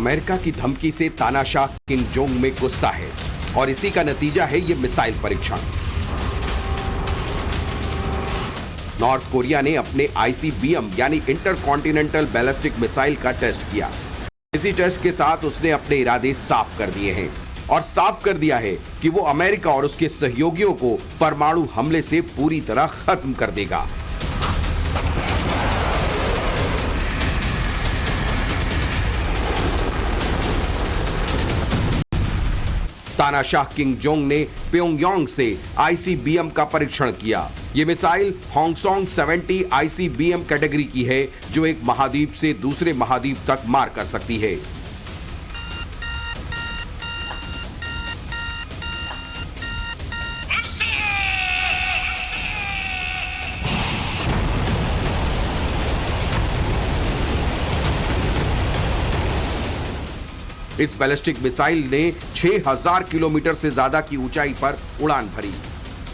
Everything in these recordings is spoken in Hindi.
अमेरिका की धमकी से तानाशाह किम जोंग में गुस्सा है और इसी का नतीजा है ये मिसाइल परीक्षण। नॉर्थ कोरिया ने अपने आईसीबीएम यानी इंटरकॉन्टिनेंटल बैलिस्टिक मिसाइल का टेस्ट किया। इसी टेस्ट के साथ उसने अपने इरादे साफ कर दिए हैं और साफ कर दिया है कि वो अमेरिका और उसके सहयोगियों को परमाणु हमले से पूरी तरह खत्म कर देगा। तानाशाह किम जोंग ने प्योंगयांग से आईसीबीएम का परीक्षण किया। ये मिसाइल होंगसोंग 70 आईसीबीएम कैटेगरी की है, जो एक महाद्वीप से दूसरे महाद्वीप तक मार कर सकती है। इस बैलिस्टिक मिसाइल ने 6000 किलोमीटर से ज्यादा की ऊंचाई पर उड़ान भरी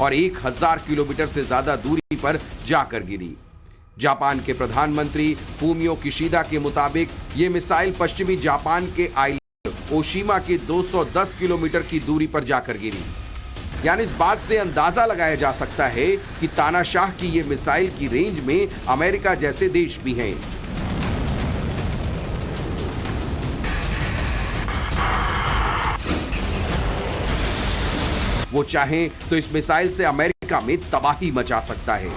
और 1000 किलोमीटर से ज्यादा दूरी पर जाकर गिरी। जापान के प्रधानमंत्री फूमियो किशिदा के मुताबिक ये मिसाइल पश्चिमी जापान के आइलैंड ओशिमा के 210 किलोमीटर की दूरी पर जाकर गिरी। यानी इस बात से अंदाजा लगाया जा सकता है कि तानाशाह की ये मिसाइल की रेंज में अमेरिका जैसे देश भी हैं। वो चाहें तो इस मिसाइल से अमेरिका में तबाही मचा सकता है।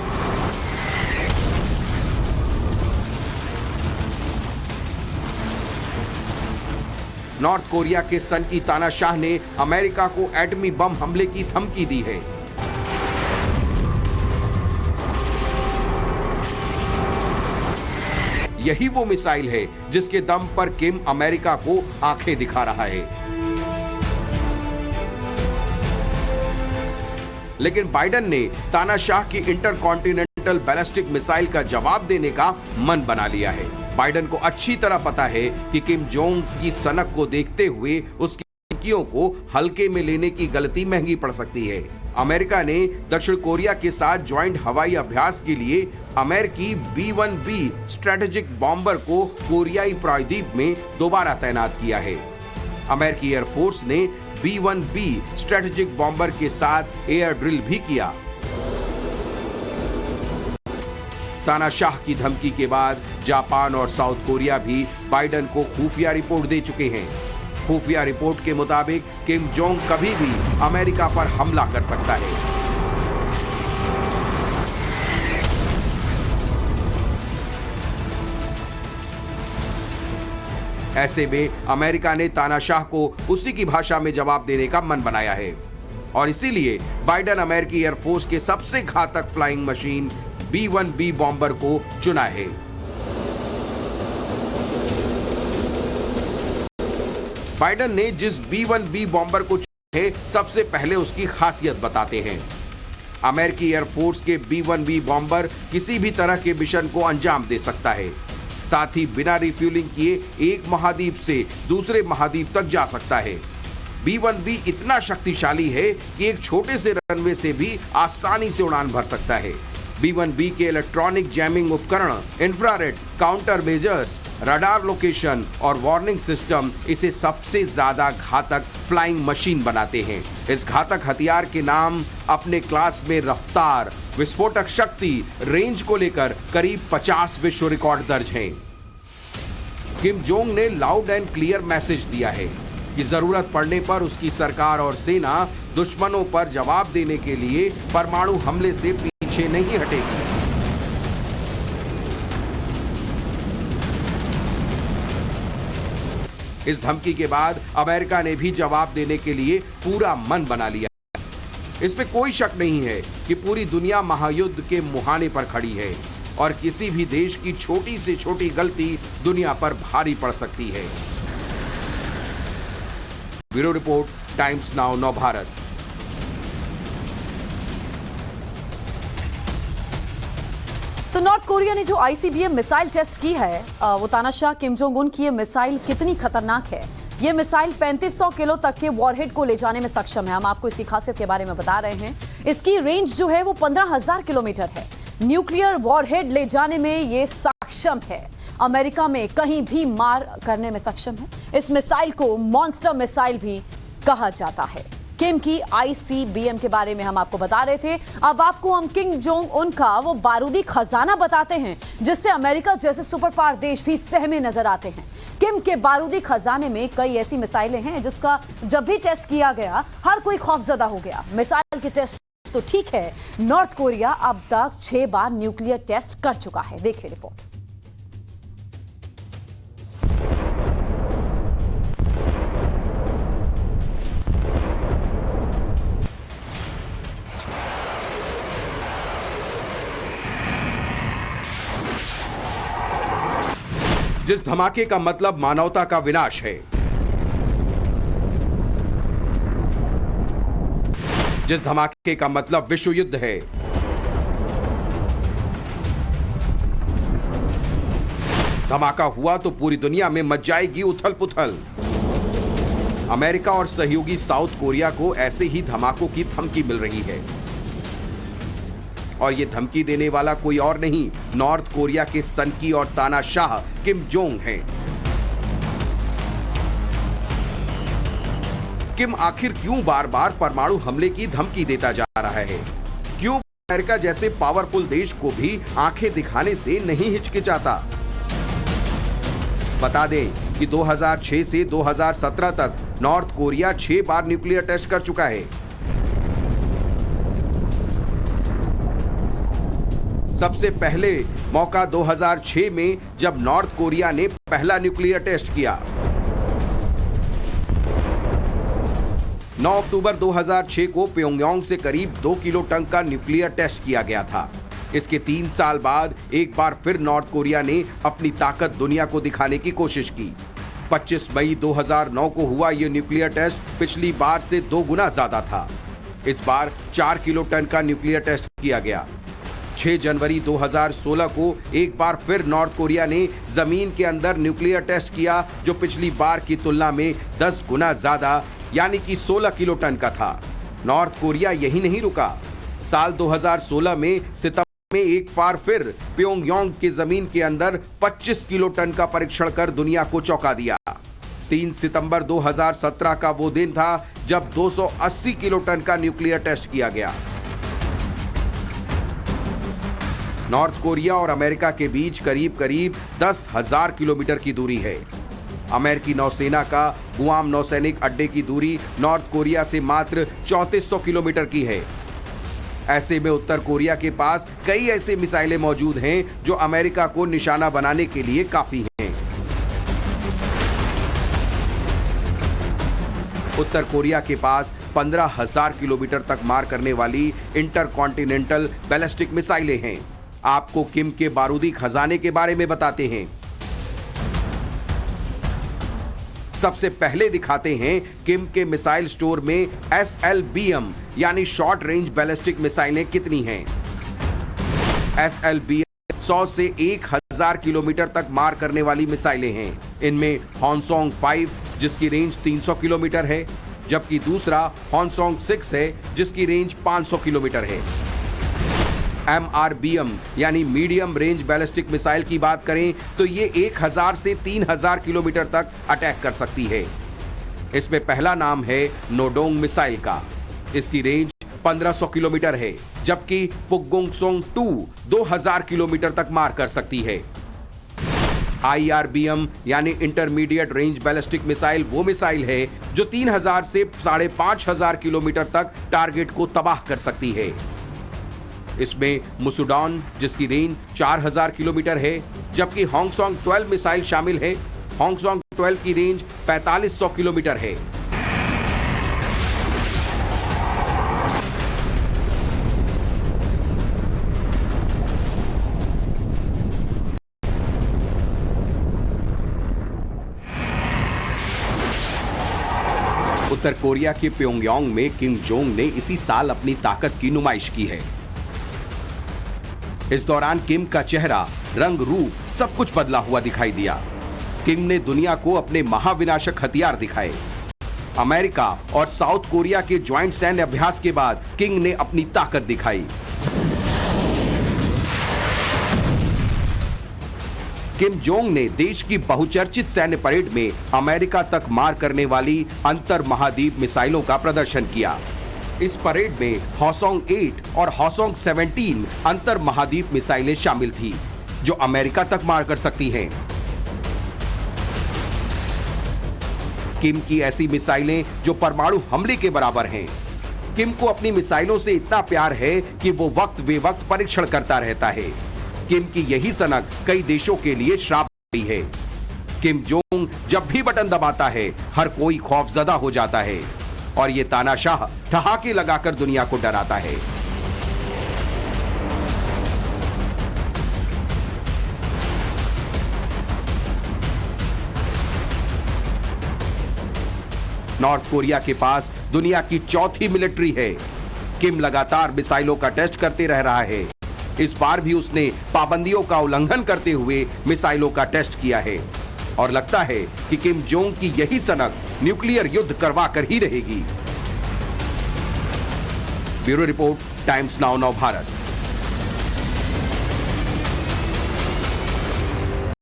नॉर्थ कोरिया के सन की तानाशाह ने अमेरिका को एटमी बम हमले की धमकी दी है। यही वो मिसाइल है जिसके दम पर किम अमेरिका को आंखें दिखा रहा है। लेकिन बाइडेन ने तानाशाह की इंटरकॉन्टिनेंटल बैलिस्टिक मिसाइल का जवाब देने का मन बना लिया है। बाइडेन को अच्छी तरह पता है कि किम जोंग की सनक को देखते हुए उसकी धमकियों को हल्के में लेने की गलती महंगी पड़ सकती है। अमेरिका ने दक्षिण कोरिया के साथ ज्वाइंट हवाई अभ्यास के लिए अमेरिकी B-1B स्ट्रेटेजिक बॉम्बर को कोरियाई प्रायद्वीप में दोबारा तैनात किया है। अमेरिकी एयरफोर्स ने B-1B स्ट्रेटेजिक बॉम्बर के साथ एयर ड्रिल भी किया। तानाशाह की धमकी के बाद जापान और साउथ कोरिया भी बाइडेन को खुफिया रिपोर्ट दे चुके हैं। खुफिया रिपोर्ट के मुताबिक किम जोंग कभी भी अमेरिका पर हमला कर सकता है। ऐसे में अमेरिका ने तानाशाह को उसी की भाषा में जवाब देने का मन बनाया है और इसीलिए बाइडेन अमेरिकी एयरफोर्स के सबसे घातक फ्लाइंग मशीन B-1B बॉम्बर को चुना है। बाइडेन ने जिस B-1B बॉम्बर को चुना है, सबसे पहले उसकी खासियत बताते हैं। अमेरिकी एयरफोर्स के B-1B बॉम्बर किसी भी तरह के मिशन को अंजाम दे सकता है, साथ ही बिना रिफ्यूलिंग किए एक महाद्वीप से दूसरे महाद्वीप तक जा सकता है। B-1B इतना शक्तिशाली है कि एक छोटे से रनवे से भी आसानी से उड़ान भर सकता है। B-1B के इलेक्ट्रॉनिक जैमिंग उपकरण, infrared counter measures, radar location और वार्निंग सिस्टम इसे सबसे ज्यादा घातक फ्लाइंग मशीन बनाते हैं। इस घातक हथियार के नाम अपने क्लास में रफ्तार, विस्फोटक शक्ति, रेंज को लेकर करीब 50 विश्व रिकॉर्ड दर्ज हैं। किम जोंग ने लाउड एंड क्लियर मैसेज दिया है कि जरूरत पड़ने पर उसकी सरकार और सेना दुश्मनों पर जवाब देने के लिए परमाणु हमले से पीछे नहीं हटेगी। इस धमकी के बाद अमेरिका ने भी जवाब देने के लिए पूरा मन बना लिया। इसमें कोई शक नहीं है कि पूरी दुनिया महायुद्ध के मुहाने पर खड़ी है और किसी भी देश की छोटी से छोटी गलती दुनिया पर भारी पड़ सकती है। ब्यूरो रिपोर्ट, टाइम्स नाउ नव भारत। तो नॉर्थ कोरिया ने जो आईसीबीएम मिसाइल टेस्ट की है, वो तानाशाह किम जोंग उन की ये मिसाइल कितनी खतरनाक है। ये मिसाइल 3500 किलो तक के वॉरहेड को ले जाने में सक्षम है। हम आपको इसकी खासियत के बारे में बता रहे हैं। इसकी रेंज जो है वो 15000 किलोमीटर है। न्यूक्लियर वॉरहेड ले जाने में ये सक्षम है। अमेरिका में कहीं भी मार करने में सक्षम है। इस मिसाइल को मॉन्स्टर मिसाइल भी कहा जाता है। किम की आईसीबीएम के बारे में हम आपको बता रहे थे। अब आपको हम किम जोंग उन का वो बारूदी खजाना बताते हैं जिससे अमेरिका जैसे सुपर पावर देश भी सहमे नजर आते हैं। किम के बारूदी खजाने में कई ऐसी मिसाइलें हैं जिसका जब भी टेस्ट किया गया हर कोई खौफजदा हो गया। मिसाइल के टेस्ट तो ठीक है, नॉर्थ कोरिया अब तक 6 बार न्यूक्लियर टेस्ट कर चुका है। देखिए रिपोर्ट। जिस धमाके का मतलब मानवता का विनाश है, जिस धमाके का मतलब विश्व युद्ध है, धमाका हुआ तो पूरी दुनिया में मच जाएगी उथल पुथल। अमेरिका और सहयोगी साउथ कोरिया को ऐसे ही धमाकों की धमकी मिल रही है और यह धमकी देने वाला कोई और नहीं, नॉर्थ कोरिया के सनकी और तानाशाह किम जोंग हैं। किम आखिर क्यों बार बार परमाणु हमले की धमकी देता जा रहा है? क्यों अमेरिका जैसे पावरफुल देश को भी आंखें दिखाने से नहीं हिचकिचाता? बता दें कि 2006 से 2017 तक नॉर्थ कोरिया 6 बार न्यूक्लियर टेस्ट कर चुका है। सबसे पहले मौका 2006 में जब नॉर्थ कोरिया ने पहला न्यूक्लियर टेस्ट किया। 9 अक्टूबर 2006 को प्योंगयांग से करीब 2 किलो टन का न्यूक्लियर टेस्ट किया गया था। इसके 3 साल बाद एक बार फिर नॉर्थ कोरिया ने अपनी ताकत दुनिया को दिखाने की कोशिश की। 25 मई 2009 को हुआ यह न्यूक्लियर टेस्ट पिछली बार से 2 गुना ज्यादा था। इस बार 4 किलो टन का न्यूक्लियर टेस्ट किया गया। 6 जनवरी 2016 को एक बार फिर नॉर्थ कोरिया ने जमीन के अंदर न्यूक्लियर टेस्ट किया जो पिछली बार की तुलना में 10 गुना ज्यादा यानी कि 16 किलो टन का था। नॉर्थ कोरिया यही नहीं रुका। साल 2016 में सितंबर में एक बार फिर प्योंगयांग की जमीन के अंदर 25 किलो टन का परीक्षण कर दुनिया को चौंका दिया। 3 सितंबर 2017 का वो दिन था जब 280 किलो टन का न्यूक्लियर टेस्ट किया गया। नॉर्थ कोरिया और अमेरिका के बीच करीब करीब 10,000 किलोमीटर की दूरी है। अमेरिकी नौसेना का गुआम नौसैनिक अड्डे की दूरी नॉर्थ कोरिया से मात्र 3400 किलोमीटर की है। ऐसे में उत्तर कोरिया के पास कई ऐसे मिसाइलें मौजूद हैं जो अमेरिका को निशाना बनाने के लिए काफी हैं। उत्तर कोरिया के पास 15,000 किलोमीटर तक मार करने वाली इंटरकॉन्टिनेंटल बैलिस्टिक मिसाइलें हैं। आपको किम के बारूदी खजाने के बारे में बताते हैं। सबसे पहले दिखाते हैं किम के मिसाइल स्टोर में SLBM यानी शॉर्ट रेंज बैलिस्टिक मिसाइलें कितनी हैं। SLBM 100 से 1000 किलोमीटर तक मार करने वाली मिसाइलें हैं। इनमें हॉन्सोंग 5 जिसकी रेंज 300 किलोमीटर है, जबकि दूसरा हॉन्सोंग 6 है जिसकी रेंज 500 किलोमीटर है। MRBM यानी मीडियम रेंज बैलिस्टिक मिसाइल की बात करें तो ये 1000 से 3000 किलोमीटर तक अटैक कर सकती है। इसमें पहला नाम है नोडोंग मिसाइल का। इसकी रेंज 1500 किलोमीटर है, जबकि पुगगोंगसोंग 2 2000 किलोमीटर तक मार कर सकती है। IRBM यानी इंटरमीडिएट रेंज बैलिस्टिक मिसाइल वो मिसाइल है जो 3000 से 5500 किलोमीटर तक टारगेट को तबाह कर सकती है। इसमें मुसुडॉन जिसकी रेंज 4000 किलोमीटर है, जबकि हॉन्गसोंग 12 मिसाइल शामिल है। हॉन्गसोंग 12 की रेंज 4500 किलोमीटर है। उत्तर कोरिया के प्योंगयांग में किम जोंग ने इसी साल अपनी ताकत की नुमाइश की है। इस दौरान किम का चेहरा, रंग, रूप सब कुछ बदला हुआ दिखाई दिया। किम ने दुनिया को अपने महाविनाशक हथियार दिखाए। अमेरिका और साउथ कोरिया के ज्वाइंट सैन्य अभ्यास के बाद किम ने अपनी ताकत दिखाई। किम जोंग ने देश की बहुचर्चित सैन्य परेड में अमेरिका तक मार करने वाली अंतर महाद्वीप मिसाइलों का प्रदर्शन किया। इस परेड में हॉसोंग 8 और हॉसोंग 17 अंतर महाद्वीप मिसाइलें शामिल थी, जो अमेरिका तक मार कर सकती हैं। किम की ऐसी मिसाइलें जो परमाणु हमले के बराबर हैं। किम को अपनी मिसाइलों से इतना प्यार है कि वो वक्त बेवक्त परीक्षण करता रहता है। किम की यही सनक कई देशों के लिए श्राप है। किम जोंग जब भी बटन दबाता है, हर कोई खौफजदा हो जाता है और ये तानाशाह ठहाके लगाकर दुनिया को डराता है। नॉर्थ कोरिया के पास दुनिया की चौथी मिलिट्री है। किम लगातार मिसाइलों का टेस्ट करते रह रहा है। इस बार भी उसने पाबंदियों का उल्लंघन करते हुए मिसाइलों का टेस्ट किया है और लगता है कि किम जोंग की यही सनक न्यूक्लियर युद्ध करवा कर ही रहेगी। Bureau report, times now Bharat.